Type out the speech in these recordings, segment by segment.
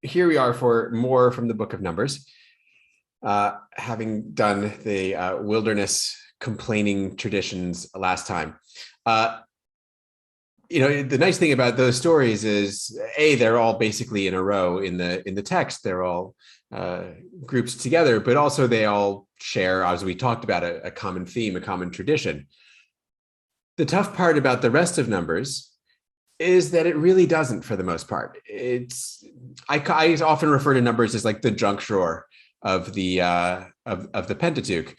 here we are for more from the Book of Numbers, having done the wilderness complaining traditions last time. The nice thing about those stories is, they're all basically in a row in the text. They're all grouped together, but also they all share, as we talked about, a common theme, a common tradition. The tough part about the rest of Numbers is that it really doesn't, for the most part. I often refer to Numbers as like the junk drawer of the of the Pentateuch.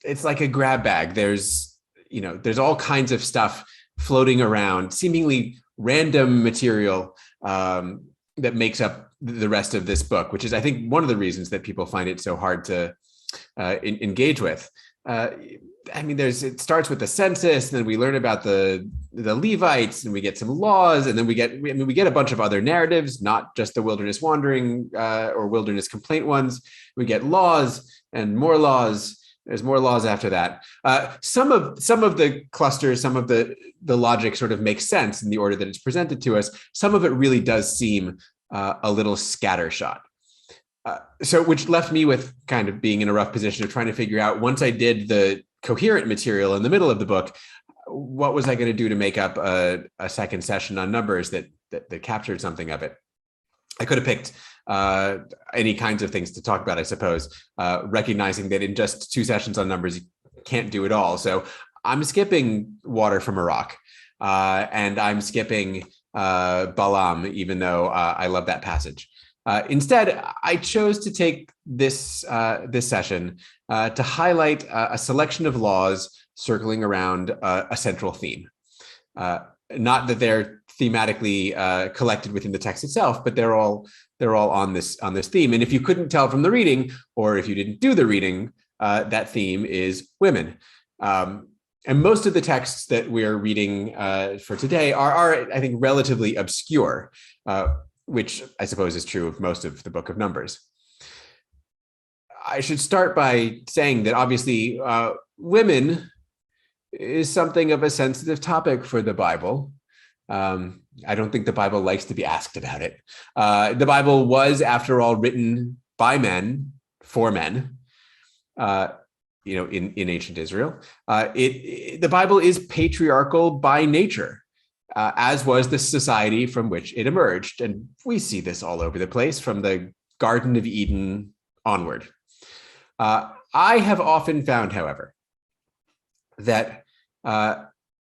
It's like a grab bag. There's all kinds of stuff floating around, seemingly random material that makes up the rest of this book, which is, I think, one of the reasons that people find it so hard to engage with. It starts with the census, and then we learn about the Levites, and we get some laws, and then we get a bunch of other narratives, not just the wilderness wandering or wilderness complaint ones. We get laws and more laws. There's more laws after that. Some of the clusters, some of the logic sort of makes sense in the order that it's presented to us. Some of it really does seem a little scattershot. Which left me with kind of being in a rough position of trying to figure out, once I did the coherent material in the middle of the book, what was I going to do to make up a second session on Numbers that captured something of it. I could have picked any kinds of things to talk about, I suppose, recognizing that in just 2 sessions on Numbers, you can't do it all. So I'm skipping water from a rock, and I'm skipping Balaam, even though I love that passage. Instead, I chose to take this session to highlight a selection of laws circling around a central theme. Not that they're thematically collected within the text itself, but they're all on this theme. And if you couldn't tell from the reading, or if you didn't do the reading, that theme is women. And most of the texts that we're reading for today are, I think, relatively obscure, which I suppose is true of most of the Book of Numbers. I should start by saying that obviously women is something of a sensitive topic for the Bible. I don't think the Bible likes to be asked about it. The Bible was, after all, written by men, for men, in ancient Israel. The Bible is patriarchal by nature, as was the society from which it emerged. And we see this all over the place, from the Garden of Eden onward. I have often found, however, that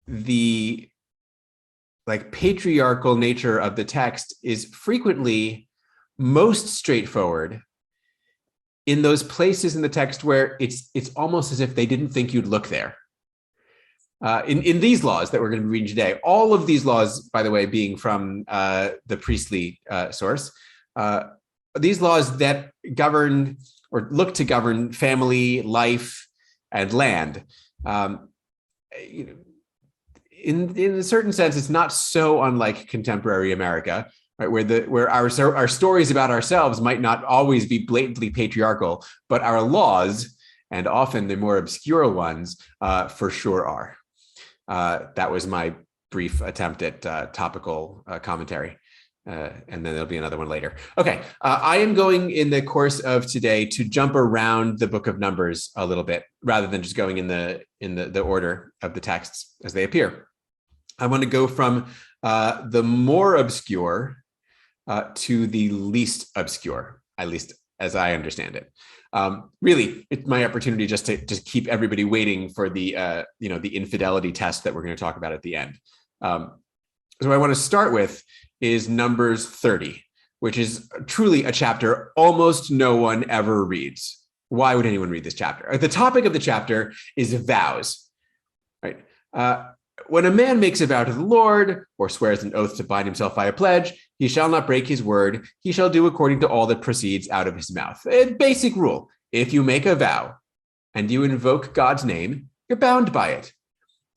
the patriarchal nature of the text is frequently most straightforward in those places in the text where it's almost as if they didn't think you'd look there. In these laws that we're going to be reading today, all of these laws, by the way, being from the priestly source, these laws that govern or look to govern family, life, and land. In a certain sense, it's not so unlike contemporary America, right? Where our stories about ourselves might not always be blatantly patriarchal, but our laws, and often the more obscure ones, for sure are. That was my brief attempt at topical commentary. And then there'll be another one later. Okay, I am going in the course of today to jump around the Book of Numbers a little bit, rather than just going in the order of the texts as they appear. I want to go from the more obscure to the least obscure, at least as I understand it. Really, it's my opportunity just to keep everybody waiting for the infidelity test that we're going to talk about at the end. So what I want to start with is Numbers 30, which is truly a chapter almost no one ever reads. Why would anyone read this chapter? The topic of the chapter is vows, right? When a man makes a vow to the Lord, or swears an oath to bind himself by a pledge, he shall not break his word. He shall do according to all that proceeds out of his mouth. A basic rule: if you make a vow and you invoke God's name, you're bound by it.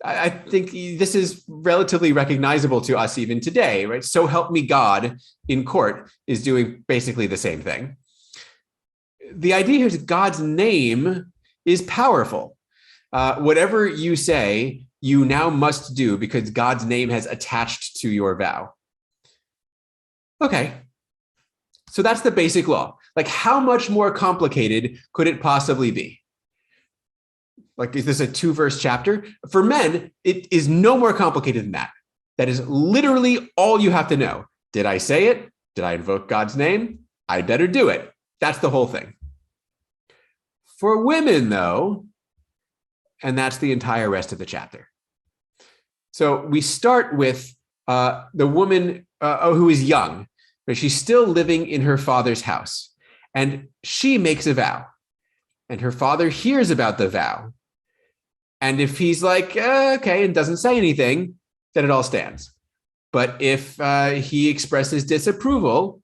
I think this is relatively recognizable to us even today, right? So help me God in court is doing basically the same thing. The idea here is God's name is powerful. Whatever you say, you now must do because God's name has attached to your vow. Okay, So that's the basic law. Like, how much more complicated could it possibly be? Like, is this a 2-verse chapter? For men, it is no more complicated than that. That is literally all you have to know. Did I say it? Did I invoke God's name? I better do it. That's the whole thing. For women, though, and that's the entire rest of the chapter. So we start with the woman who is young, but she's still living in her father's house. And she makes a vow. And her father hears about the vow. And if he's like, okay, and doesn't say anything, then it all stands. But if he expresses disapproval,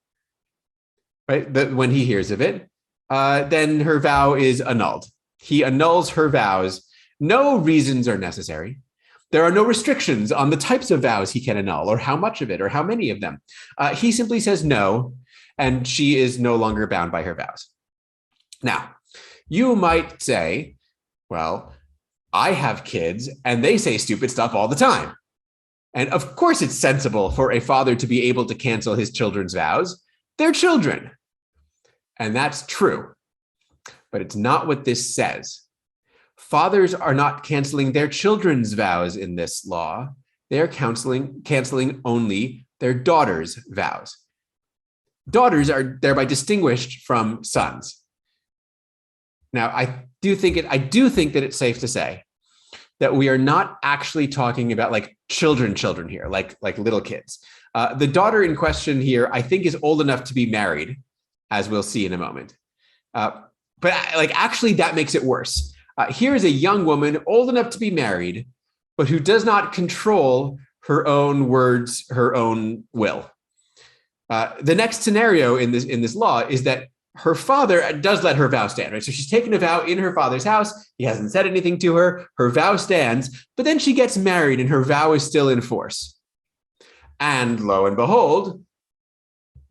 right, when he hears of it, then her vow is annulled. He annuls her vows. No reasons are necessary. There are no restrictions on the types of vows he can annul or how much of it or how many of them. He simply says no, and she is no longer bound by her vows. Now, you might say, well, I have kids and they say stupid stuff all the time. And of course, it's sensible for a father to be able to cancel his children's vows. They're children. And that's true. But it's not what this says. Fathers are not canceling their children's vows in this law. They're canceling only their daughters' vows. Daughters are thereby distinguished from sons. Now, I do think that it's safe to say that we are not actually talking about like children here, like little kids. The daughter in question here, I think, is old enough to be married, as we'll see in a moment. But like actually, that makes it worse. Here is a young woman old enough to be married, but who does not control her own words, her own will. The next scenario in this law is that her father does let her vow stand, right? So she's taken a vow in her father's house. He hasn't said anything to her. Her vow stands, but then she gets married and her vow is still in force. And lo and behold,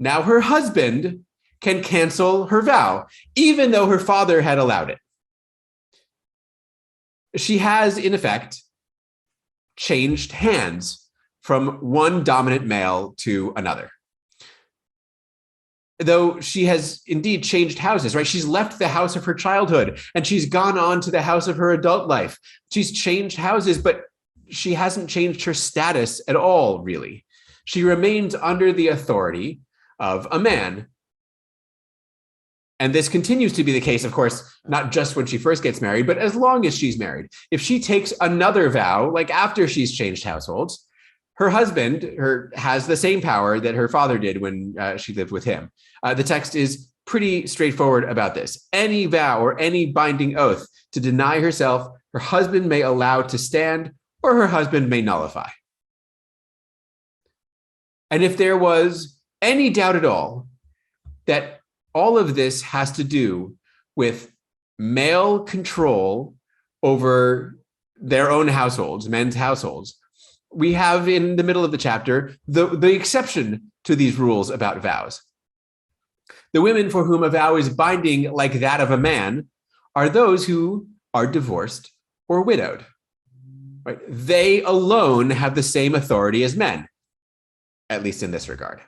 now her husband can cancel her vow, even though her father had allowed it. She has, in effect, changed hands from one dominant male to another. Though she has indeed changed houses, right? She's left the house of her childhood and she's gone on to the house of her adult life. She's changed houses, but she hasn't changed her status at all, really. She remains under the authority of a man. And this continues to be the case, of course, not just when she first gets married, but as long as she's married. If she takes another vow, like after she's changed households, her husband has the same power that her father did when she lived with him. The text is pretty straightforward about this. Any vow or any binding oath to deny herself, her husband may allow to stand, or her husband may nullify. And if there was any doubt at all that all of this has to do with male control over their own households, men's households, we have in the middle of the chapter the exception to these rules about vows. The women for whom a vow is binding like that of a man are those who are divorced or widowed. Right? They alone have the same authority as men, at least in this regard.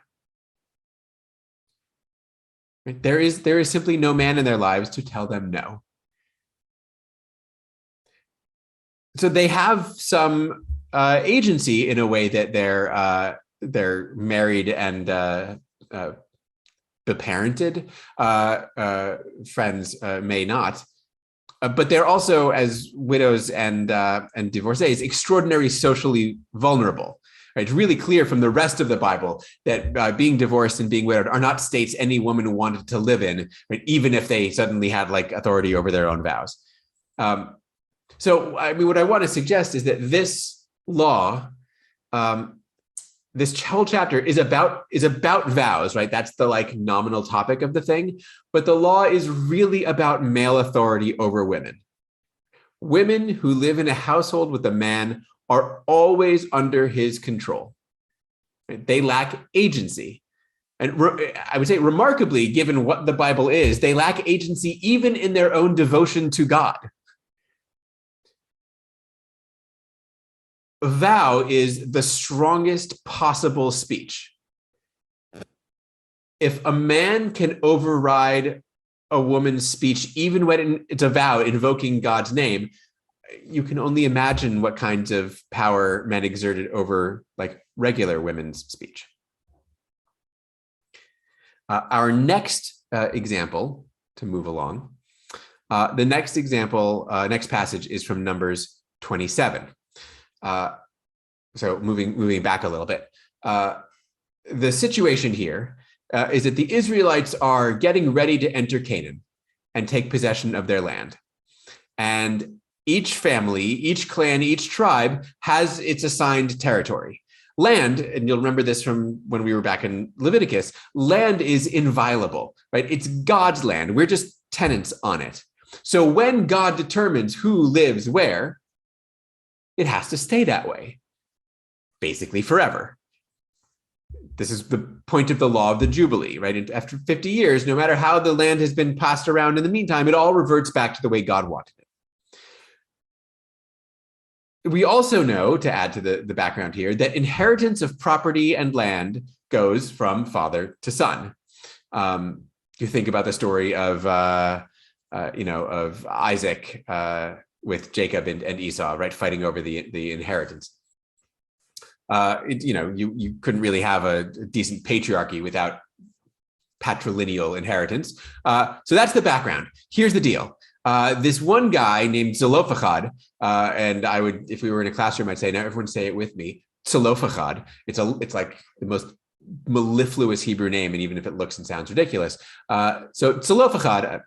Right? There is simply no man in their lives to tell them no. So they have some agency in a way that they're married and beparented friends may not, but they're also, as widows and divorcees, extraordinarily socially vulnerable. Right? It's really clear from the rest of the Bible that being divorced and being widowed are not states any woman wanted to live in, right? Even if they suddenly had like authority over their own vows. So, I mean, what I want to suggest is that this law, this whole chapter is about vows, right? That's the like nominal topic of the thing. But the law is really about male authority over women. Women who live in a household with a man are always under his control. Right? They lack agency. And I would say remarkably, given what the Bible is, they lack agency even in their own devotion to God. A vow is the strongest possible speech. if a man can override a woman's speech, even when it's a vow invoking God's name, you can only imagine what kinds of power men exerted over like regular women's speech. Our next example, to move along, the next example, next passage is from Numbers 27. So moving back a little bit, the situation here is that the Israelites are getting ready to enter Canaan and take possession of their land. And each family, each clan, each tribe has its assigned territory. Land, and you'll remember this from when we were back in Leviticus, land is inviolable, right? It's God's land. We're just tenants on it. So when God determines who lives where, it has to stay that way, basically forever. This is the point of the law of the Jubilee, right? And after 50 years, no matter how the land has been passed around in the meantime, it all reverts back to the way God wanted it. We also know, to add to the background here, that inheritance of property and land goes from father to son. You think about the story of Isaac with Jacob and Esau, right, fighting over the inheritance. You couldn't really have a decent patriarchy without patrilineal inheritance. So that's the background. Here's the deal. This one guy named Zelophehad, and I would, if we were in a classroom, I'd say, now everyone say it with me, Zelophehad. It's like the most mellifluous Hebrew name, and even if it looks and sounds ridiculous. So Zelophehad,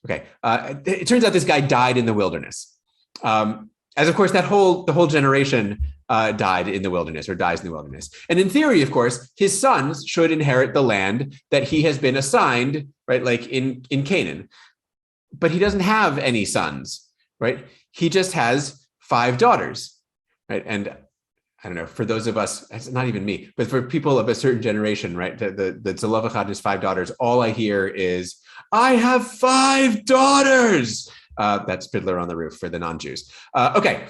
okay. It turns out this guy died in the wilderness. As of course, the whole generation died in the wilderness, or dies in the wilderness. And in theory, of course, his sons should inherit the land that he has been assigned, right, like in Canaan. But he doesn't have any sons, right? He just has 5 daughters, right? And I don't know, for those of us, it's not even me, but for people of a certain generation, right? The Zelophehad has 5 daughters. All I hear is, I have 5 daughters. That's Fiddler on the Roof for the non-Jews. Okay,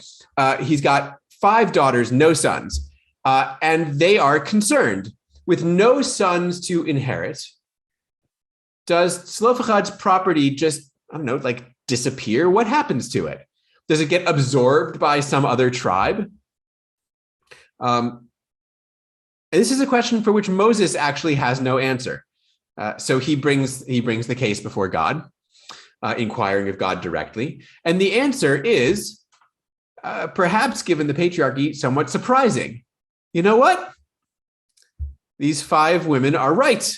he's got 5 daughters, no sons. And they are concerned with no sons to inherit. Does Zelophehad's property just, I don't know, like disappear? What happens to it? Does it get absorbed by some other tribe? And this is a question for which Moses actually has no answer. So he brings the case before God, inquiring of God directly. And the answer is, perhaps given the patriarchy, somewhat surprising. You know what? These 5 women are right.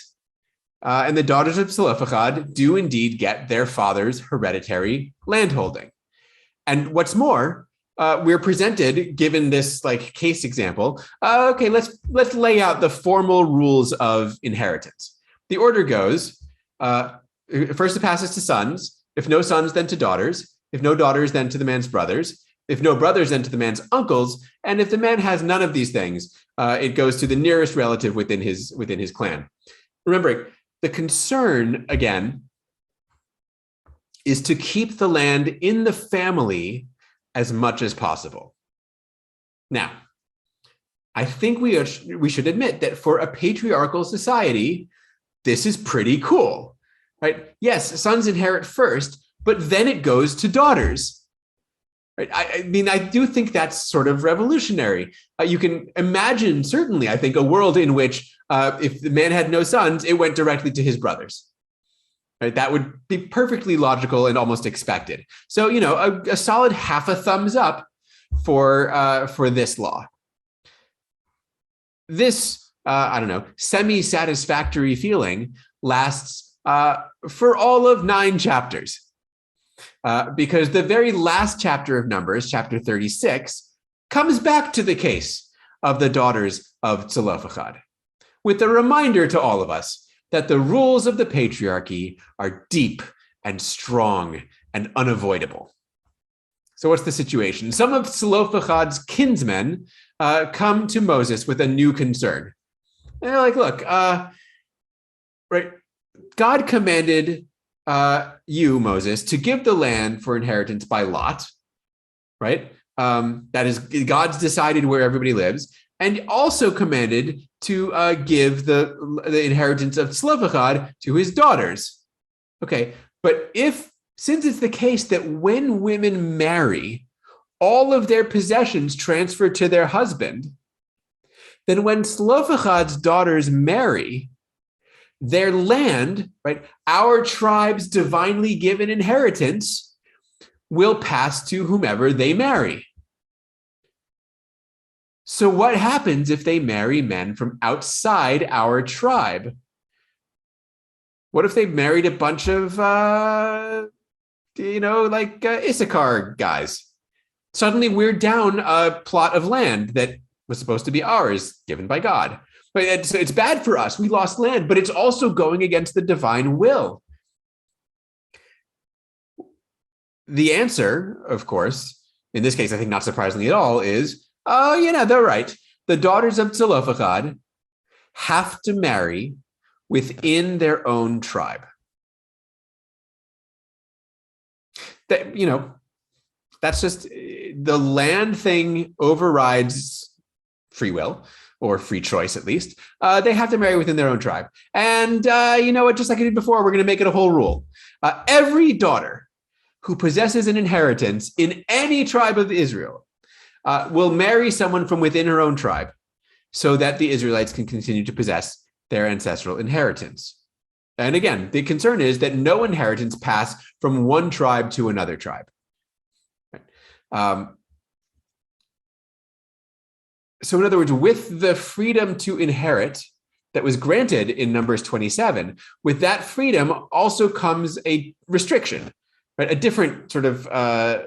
And the daughters of Zelophehad do indeed get their father's hereditary landholding. And what's more, we're presented, given this like case example, okay, let's lay out the formal rules of inheritance. The order goes, first it passes to sons. If no sons, then to daughters. If no daughters, then to the man's brothers. If no brothers, then to the man's uncles. And if the man has none of these things, it goes to the nearest relative within his clan. Remembering, the concern, again, is to keep the land in the family as much as possible. Now, I think we should admit that for a patriarchal society, this is pretty cool, right? Yes, sons inherit first, but then it goes to daughters. Right? I mean, I do think that's sort of revolutionary. You can imagine, certainly, I think, a world in which if the man had no sons, it went directly to his brothers. Right? That would be perfectly logical and almost expected. So, a solid half a thumbs up for this law. This, semi-satisfactory feeling lasts for all of 9 chapters. Because the very last chapter of Numbers, chapter 36, comes back to the case of the daughters of Zelophehad, with a reminder to all of us that the rules of the patriarchy are deep and strong and unavoidable. So what's the situation? Some of Zelophehad's kinsmen come to Moses with a new concern. And they're like, look, right, God commanded you, Moses, to give the land for inheritance by lot, right? That is, God's decided where everybody lives. and also commanded to give the inheritance of Zelophehad to his daughters. Okay, but since it's the case that when women marry, all of their possessions transfer to their husband, then when Zelophehad's daughters marry, their land, right, our tribe's divinely given inheritance, will pass to whomever they marry. So what happens if they marry men from outside our tribe? What if they married a bunch of, Issachar guys? Suddenly we're down a plot of land that was supposed to be ours, given by God. But it's bad for us. We lost land, but it's also going against the divine will. The answer, of course, in this case, I think not surprisingly at all, is, they're right. The daughters of Zelophehad have to marry within their own tribe. That's just the land thing overrides free will, or free choice at least. They have to marry within their own tribe. And you know what, just like I did before, we're going to make it a whole rule. Every daughter who possesses an inheritance in any tribe of Israel will marry someone from within her own tribe so that the Israelites can continue to possess their ancestral inheritance. And again, the concern is that no inheritance pass from one tribe to another tribe. So in other words, with the freedom to inherit that was granted in Numbers 27, with that freedom also comes a restriction, right? A different sort of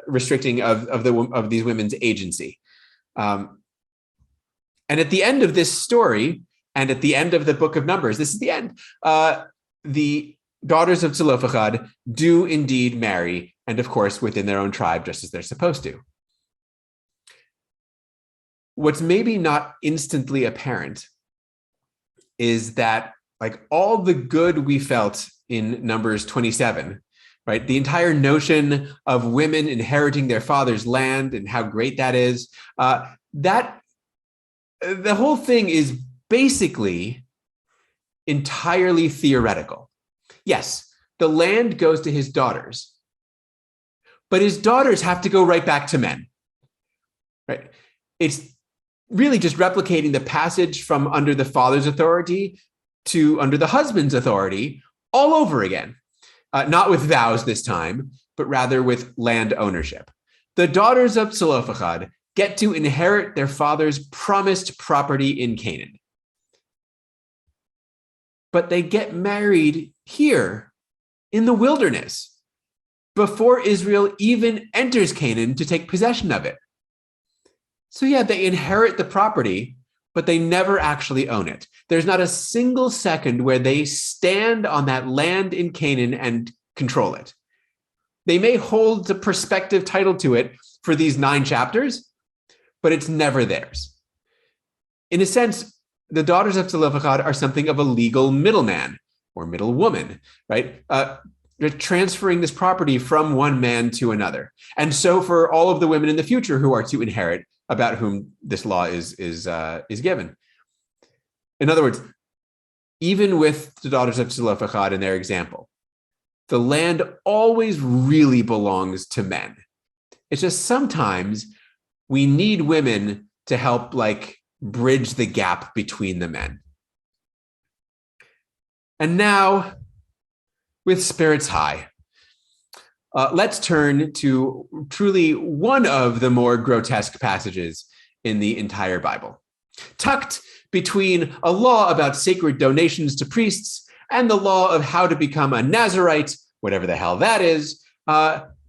restricting of these women's agency. And at the end of this story, and at the end of the book of Numbers, this is the end, the daughters of Zelophehad do indeed marry, and of course within their own tribe, just as they're supposed to. What's maybe not instantly apparent is that, like, all the good we felt in Numbers 27, right? The entire notion of women inheriting their father's land and how great that is, that the whole thing is basically entirely theoretical. Yes, the land goes to his daughters, but his daughters have to go right back to men, right? It's really just replicating the passage from under the father's authority to under the husband's authority all over again. Not with vows this time, but rather with land ownership. The daughters of Zelophehad get to inherit their father's promised property in Canaan. But they get married here in the wilderness before Israel even enters Canaan to take possession of it. So yeah, they inherit the property, but they never actually own it. There's not a single second where they stand on that land in Canaan and control it. They may hold the prospective title to it for these 9 chapters, but it's never theirs. In a sense, the daughters of Zelophehad are something of a legal middleman or middlewoman, right? They're transferring this property from one man to another. And so for all of the women in the future who are to inherit, about whom this law is given. In other words, even with the daughters of Zelophehad in their example, the land always really belongs to men. It's just sometimes we need women to help, like, bridge the gap between the men. And now, with spirits high, let's turn to truly one of the more grotesque passages in the entire Bible. Tucked between a law about sacred donations to priests and the law of how to become a Nazirite, whatever the hell that is,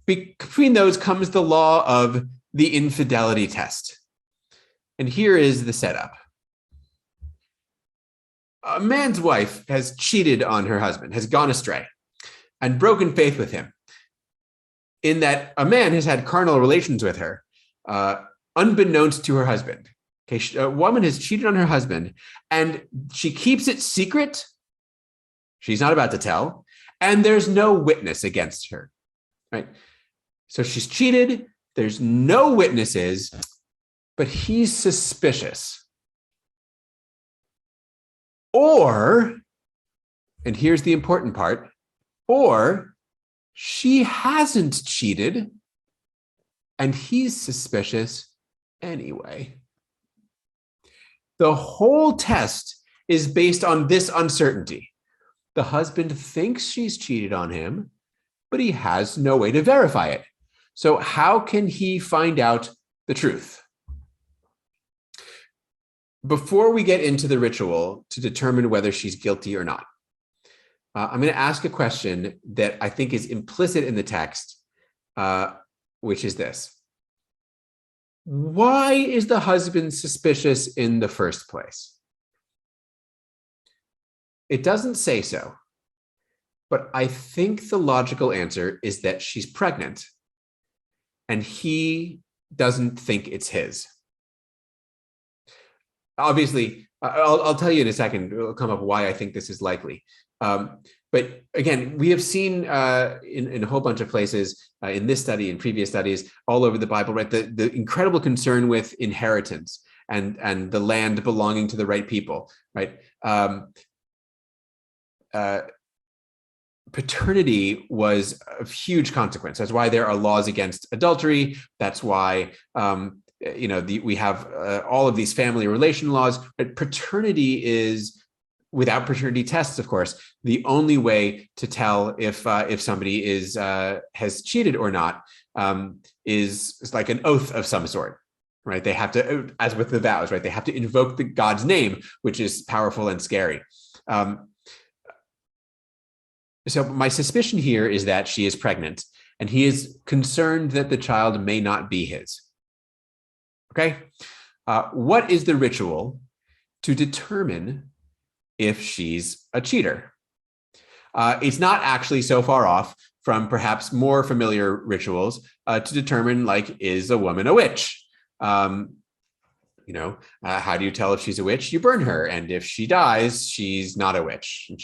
between those comes the law of the infidelity test. And here is the setup. A man's wife has cheated on her husband, has gone astray, and broken faith with him, in that a man has had carnal relations with her, unbeknownst to her husband. Okay, a woman has cheated on her husband, and she keeps it secret. She's not about to tell, and there's no witness against her, right? So she's cheated, there's no witnesses, but he's suspicious. Or, and here's the important part, or she hasn't cheated and he's suspicious anyway. The whole test is based on this uncertainty. The husband thinks she's cheated on him, but he has no way to verify it. So how can he find out the truth? Before we get into the ritual to determine whether she's guilty or not, I'm going to ask a question that I think is implicit in the text, which is this. Why is the husband suspicious in the first place? It doesn't say so, but I think the logical answer is that she's pregnant and he doesn't think it's his. Obviously, I'll tell you in a second, it'll come up why I think this is likely. But again, we have seen in a whole bunch of places, in this study, in previous studies, all over the Bible, right, the incredible concern with inheritance and the land belonging to the right people, right? Paternity was of huge consequence. That's why there are laws against adultery. That's why we have all of these family relation laws. But paternity is, without paternity tests, of course, the only way to tell if somebody has cheated or not is like an oath of some sort, right? They have to, as with the vows, right? They have to invoke the God's name, which is powerful and scary. So my suspicion here is that she is pregnant, and he is concerned that the child may not be his. Okay, what is the ritual to determine if she's a cheater? It's not actually so far off from perhaps more familiar rituals to determine, like, is a woman a witch? How do you tell if she's a witch? You burn her, and if she dies, she's not a witch. And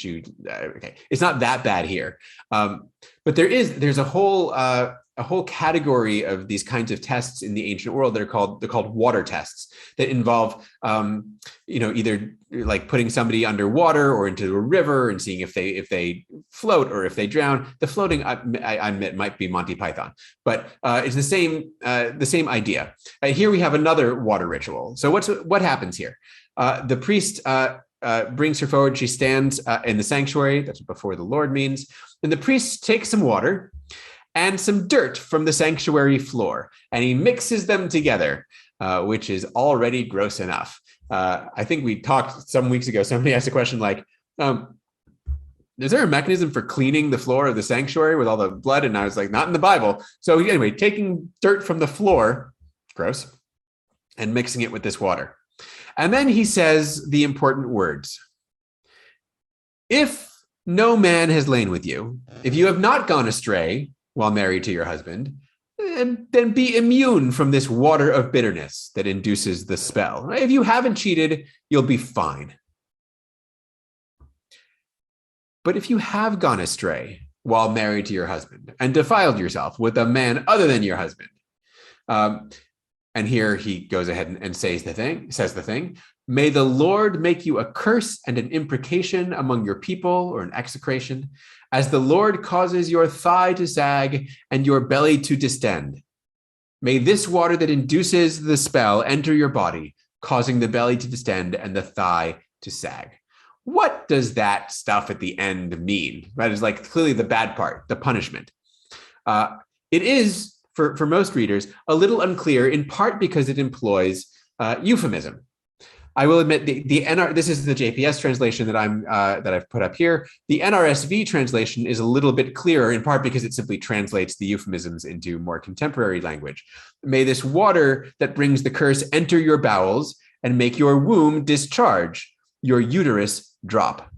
okay, it's not that bad here, but there's a whole category of these kinds of tests in the ancient world that they're called water tests that involve either like putting somebody underwater or into a river and seeing if they float or if they drown. The floating, I admit, might be Monty Python, but it's the same idea. Here we have another water ritual. So what happens here? The priest brings her forward. She stands in the sanctuary. That's what before the Lord means. And the priest takes some water and some dirt from the sanctuary floor, and he mixes them together, which is already gross enough. I think we talked some weeks ago, somebody asked a question like, is there a mechanism for cleaning the floor of the sanctuary with all the blood? And I was like, not in the Bible. So anyway, taking dirt from the floor, gross, and mixing it with this water. And then he says the important words. If no man has lain with you, if you have not gone astray while married to your husband, then be immune from this water of bitterness that induces the spell. If you haven't cheated, you'll be fine. But if you have gone astray while married to your husband and defiled yourself with a man other than your husband, and here he goes ahead and says the thing, may the Lord make you a curse and an imprecation among your people, or an execration, as the Lord causes your thigh to sag and your belly to distend. May this water that induces the spell enter your body, causing the belly to distend and the thigh to sag. What does that stuff at the end mean? That is like clearly the bad part, the punishment. It is, for most readers, a little unclear, in part because it employs euphemism. I will admit this is the JPS translation that I've put up here. The NRSV translation is a little bit clearer, in part because it simply translates the euphemisms into more contemporary language. May this water that brings the curse enter your bowels and make your womb discharge, your uterus drop.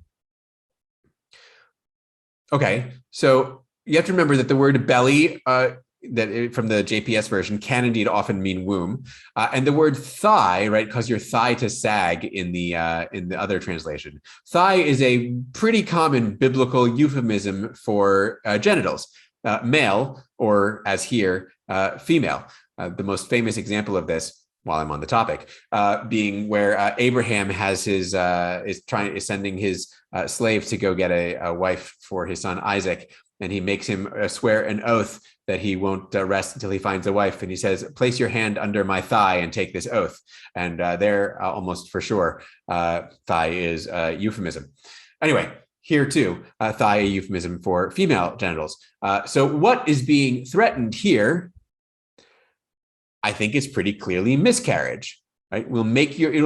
Okay, so you have to remember that the word belly, from the JPS version, can indeed often mean womb, and the word thigh, right, cause your thigh to sag in the other translation. Thigh is a pretty common biblical euphemism for genitals, male, or as here, female. The most famous example of this while I'm on the topic, being where Abraham has his is sending his slave to go get a wife for his son Isaac, and he makes him swear an oath that he won't rest until he finds a wife. And he says, "Place your hand under my thigh and take this oath." And there, almost for sure, thigh is euphemism. Anyway, here too, thigh a euphemism for female genitals. So what is being threatened here, I think, is pretty clearly miscarriage, right? It'll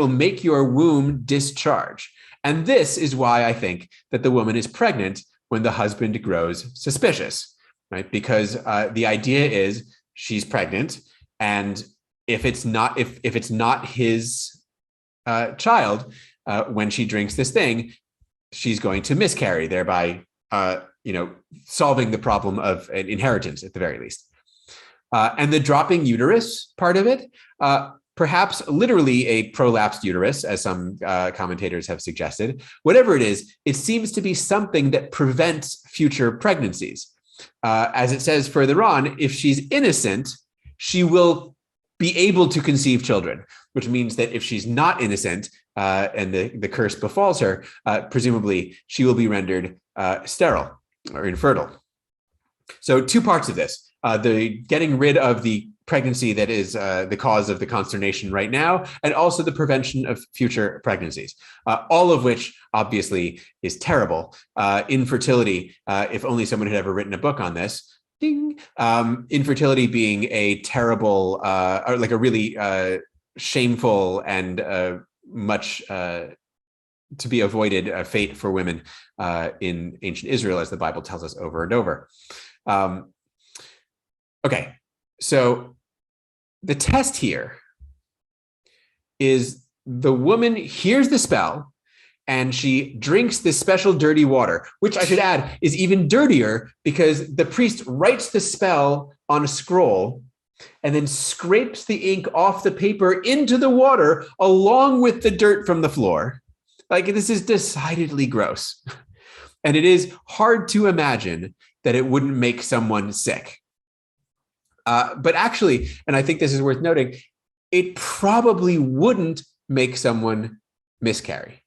make your womb discharge. And this is why I think that the woman is pregnant when the husband grows suspicious, right? Because the idea is she's pregnant, and if it's not his child, when she drinks this thing, she's going to miscarry, thereby solving the problem of an inheritance at the very least. And the dropping uterus part of it, perhaps literally a prolapsed uterus, as some commentators have suggested. Whatever it is, it seems to be something that prevents future pregnancies. As it says further on, if she's innocent, she will be able to conceive children, which means that if she's not innocent and the curse befalls her, presumably she will be rendered sterile or infertile. So two parts of this. The getting rid of the pregnancy that is the cause of the consternation right now, and also the prevention of future pregnancies, all of which obviously is terrible. Infertility, if only someone had ever written a book on this, ding. Infertility being a terrible, or like a really shameful and much to be avoided fate for women in ancient Israel, as the Bible tells us over and over. Okay, so the test here is the woman hears the spell and she drinks this special dirty water, which I should add is even dirtier because the priest writes the spell on a scroll and then scrapes the ink off the paper into the water along with the dirt from the floor. Like, this is decidedly gross. And it is hard to imagine that it wouldn't make someone sick. But actually, and I think this is worth noting, it probably wouldn't make someone miscarry.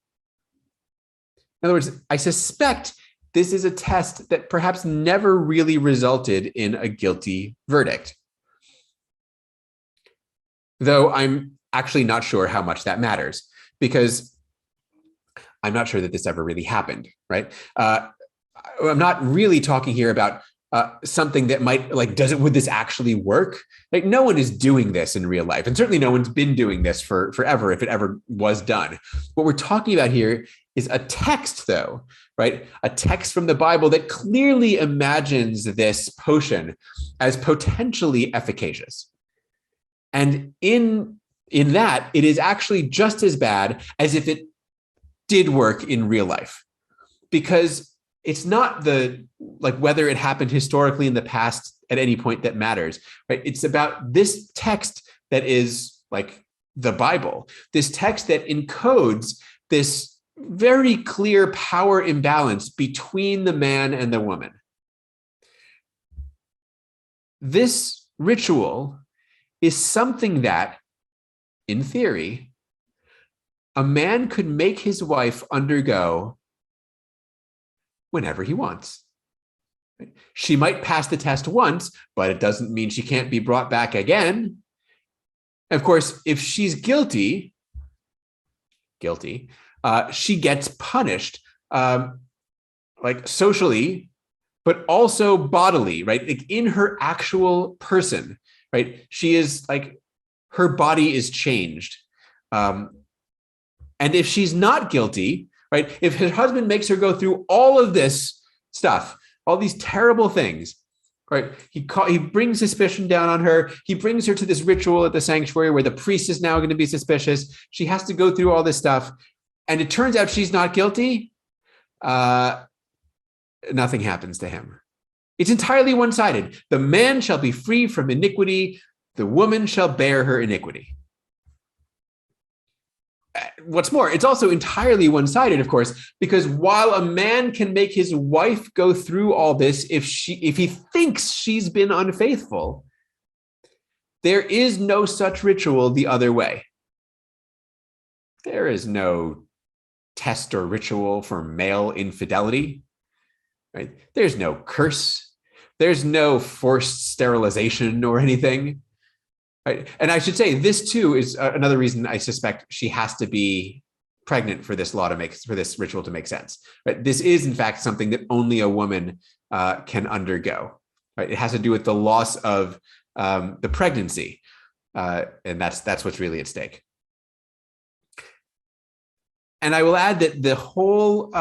In other words, I suspect this is a test that perhaps never really resulted in a guilty verdict. Though I'm actually not sure how much that matters, because I'm not sure that this ever really happened, right? I'm not really talking here about something that might, like, would this actually work? Like, no one is doing this in real life. And certainly no one's been doing this for forever, if it ever was done. What we're talking about here is a text, though, right? A text from the Bible that clearly imagines this potion as potentially efficacious. And in that, it is actually just as bad as if it did work in real life. Because it's not whether it happened historically in the past at any point that matters, right? It's about this text that is like the Bible, this text that encodes this very clear power imbalance between the man and the woman. This ritual is something that, in theory, a man could make his wife undergo whenever he wants. She might pass the test once, but it doesn't mean she can't be brought back again. Of course, if she's guilty, she gets punished, like socially, but also bodily, right? Like in her actual person, right? She is like, her body is changed. And if she's not guilty, right? If her husband makes her go through all of this stuff, all these terrible things, right? He brings suspicion down on her. He brings her to this ritual at the sanctuary where the priest is now going to be suspicious. She has to go through all this stuff. And it turns out she's not guilty. Nothing happens to him. It's entirely one-sided. The man shall be free from iniquity. The woman shall bear her iniquity. What's more, it's also entirely one-sided, of course, because while a man can make his wife go through all this if he thinks she's been unfaithful, There is no such ritual the other way. There is no test or ritual for male infidelity, right? There's no curse. There's no forced sterilization or anything. Right? And I should say this too is another reason I suspect she has to be pregnant for this ritual to make sense. Right? This is in fact something that only a woman can undergo. Right? It has to do with the loss of the pregnancy, and that's what's really at stake. And I will add that the whole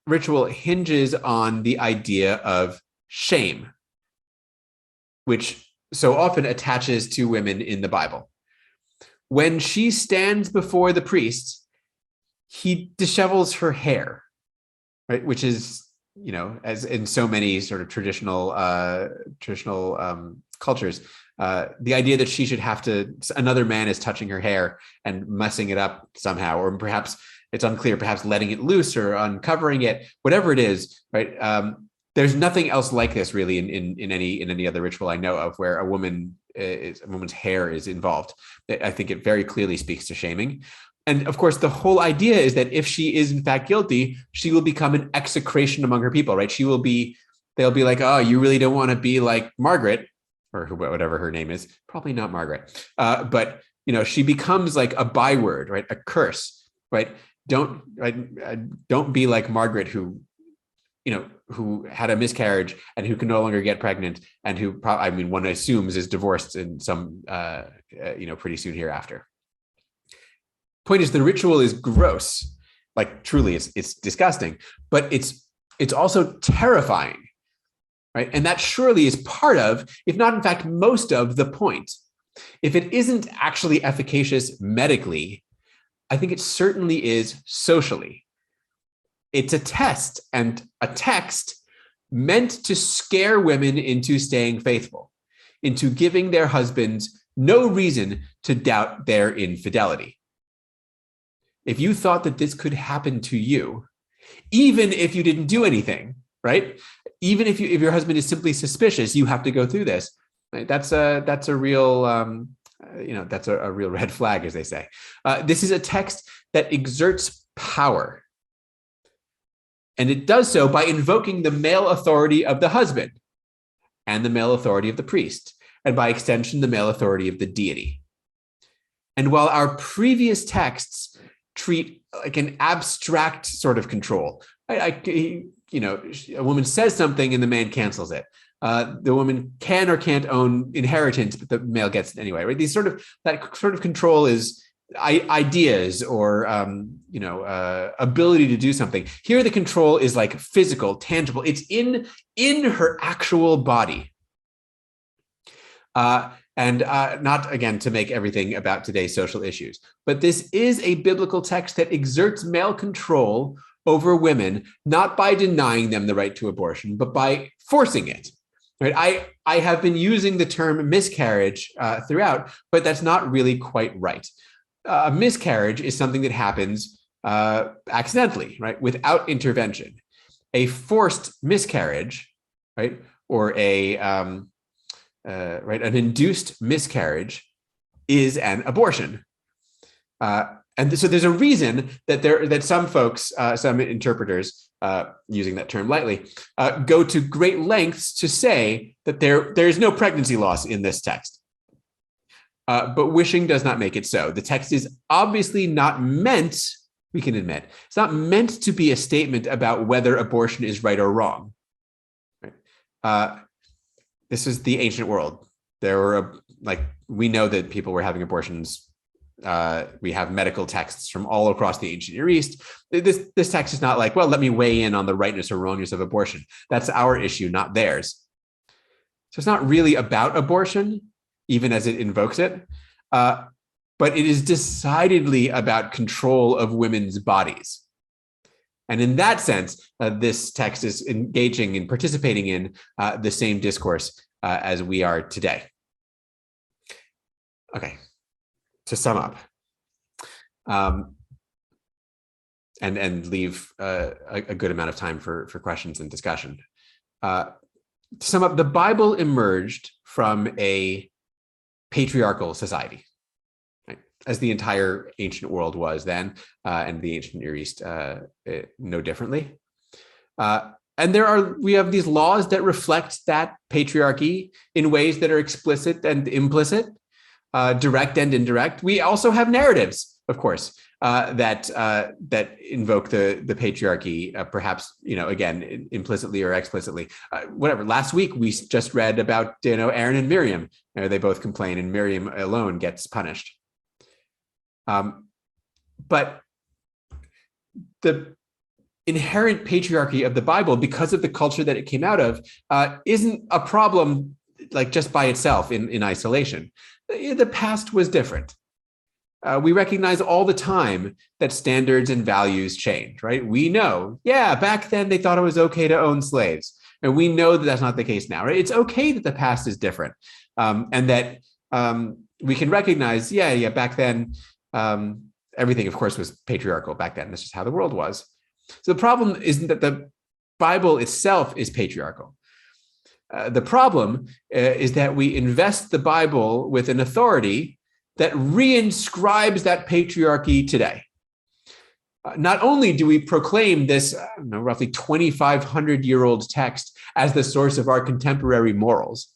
ritual hinges on the idea of shame, which so often attaches to women in the Bible. When she stands before the priest, he dishevels her hair, right? Which is, as in so many sort of traditional cultures, the idea that she should have to, another man is touching her hair and messing it up somehow, or perhaps it's unclear, perhaps letting it loose or uncovering it, whatever it is, right? There's nothing else like this really in any other ritual I know of where a woman's hair is involved. I think it very clearly speaks to shaming. And of course, the whole idea is that if she is in fact guilty, she will become an execration among her people, right? They'll be like, oh, you really don't want to be like Margaret, or whatever her name is. Probably not Margaret. But she becomes like a byword, right? A curse, right? Don't be like Margaret, who had a miscarriage and who can no longer get pregnant, and who one assumes is divorced in some, pretty soon hereafter. Point is, the ritual is gross, like truly, it's disgusting, but it's also terrifying, right? And that surely is part of, if not in fact most of, the point. If it isn't actually efficacious medically, I think it certainly is socially. It's a test and a text meant to scare women into staying faithful, into giving their husbands no reason to doubt their infidelity. If you thought that this could happen to you, even if you didn't do anything, right? Even if your husband is simply suspicious, you have to go through this. Right? That's a real that's a real red flag, as they say. This is a text that exerts power. And it does so by invoking the male authority of the husband and the male authority of the priest, and by extension, the male authority of the deity. And while our previous texts treat like an abstract sort of control, a woman says something and the man cancels it. The woman can or can't own inheritance, but the male gets it anyway, right? That sort of control is ideas or ability to do something. Here the control is like physical, tangible. It's in her actual body. And not, again, to make everything about today's social issues, but this is a biblical text that exerts male control over women, not by denying them the right to abortion, but by forcing it. Right? I have been using the term miscarriage throughout, but that's not really quite right. A miscarriage is something that happens accidentally, right, without intervention. A forced miscarriage, right, or an induced miscarriage is an abortion. And so there's a reason that some folks, some interpreters, using that term lightly, go to great lengths to say that there is no pregnancy loss in this text. But wishing does not make it so. The text is obviously not meant, we can admit, it's not meant to be a statement about whether abortion is right or wrong. Right? This is the ancient world. There were, we know that people were having abortions. We have medical texts from all across the ancient Near East. This text is not like, well, let me weigh in on the rightness or wrongness of abortion. That's our issue, not theirs. So it's not really about abortion, even as it invokes it, but it is decidedly about control of women's bodies. And in that sense, this text is engaging and participating in the same discourse as we are today. Okay, to sum up, and leave a good amount of time for questions and discussion. To sum up, the Bible emerged from a patriarchal society, right? As the entire ancient world was then, and the ancient Near East no differently. And we have these laws that reflect that patriarchy in ways that are explicit and implicit, direct and indirect. We also have narratives, of course, that invoke the patriarchy, perhaps, again, implicitly or explicitly. Whatever. Last week we just read about Aaron and Miriam. They both complain, and Miriam alone gets punished. But the inherent patriarchy of the Bible, because of the culture that it came out of, isn't a problem like just by itself in isolation. The past was different. We recognize all the time that standards and values change, right? We know, back then they thought it was okay to own slaves. And we know that that's not the case now, right? It's okay that the past is different. And that we can recognize, back then, everything, of course, was patriarchal back then. That's just how the world was. So the problem isn't that the Bible itself is patriarchal. The problem is that we invest the Bible with an authority that reinscribes that patriarchy today. Not only do we proclaim this, roughly 2,500-year-old text as the source of our contemporary morals,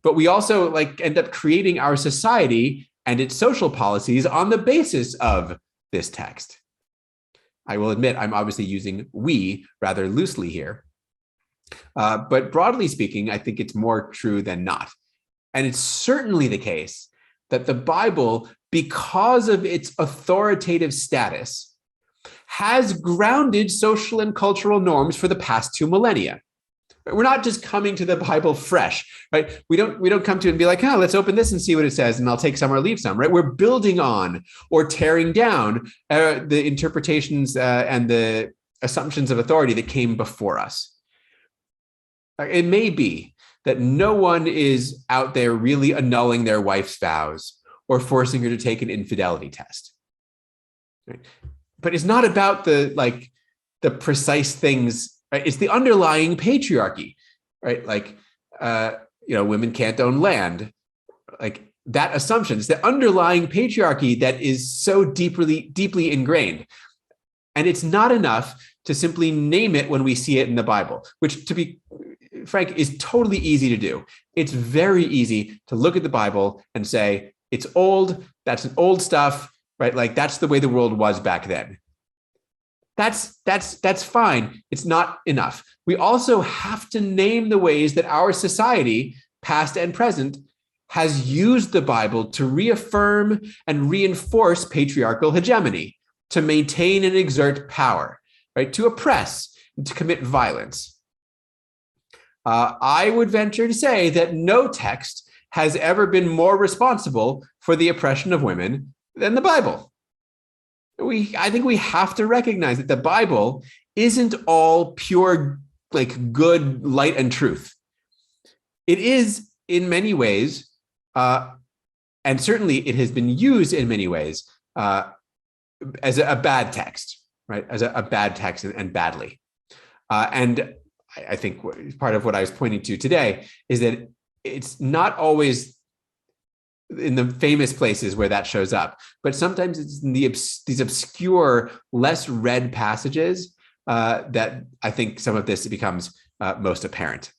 but we also end up creating our society and its social policies on the basis of this text. I will admit I'm obviously using we rather loosely here. But broadly speaking, I think it's more true than not. And it's certainly the case that the Bible, because of its authoritative status, has grounded social and cultural norms for the past 2 millennia. We're not just coming to the Bible fresh, right? We don't come to it and be like, let's open this and see what it says, and I'll take some or leave some, right? We're building on or tearing down the interpretations and the assumptions of authority that came before us. It may be that no one is out there really annulling their wife's vows or forcing her to take an infidelity test, right? But it's not about the precise things. Right? It's the underlying patriarchy, right? Women can't own land. That assumption, it's the underlying patriarchy that is so deeply ingrained. And it's not enough to simply name it when we see it in the Bible, which, to be frank, is totally easy to do. It's very easy to look at the Bible and say, it's old, that's an old stuff, right? That's the way the world was back then. That's fine. It's not enough. We also have to name the ways that our society, past and present, has used the Bible to reaffirm and reinforce patriarchal hegemony, to maintain and exert power, right? To oppress and to commit violence. I would venture to say that no text has ever been more responsible for the oppression of women than the Bible. I think we have to recognize that the Bible isn't all pure, good light and truth. It is in many ways, and certainly it has been used in many ways as a bad text, right? As a bad text and badly. And I think part of what I was pointing to today is that it's not always in the famous places where that shows up, but sometimes it's in these obscure, less read passages that I think some of this becomes most apparent.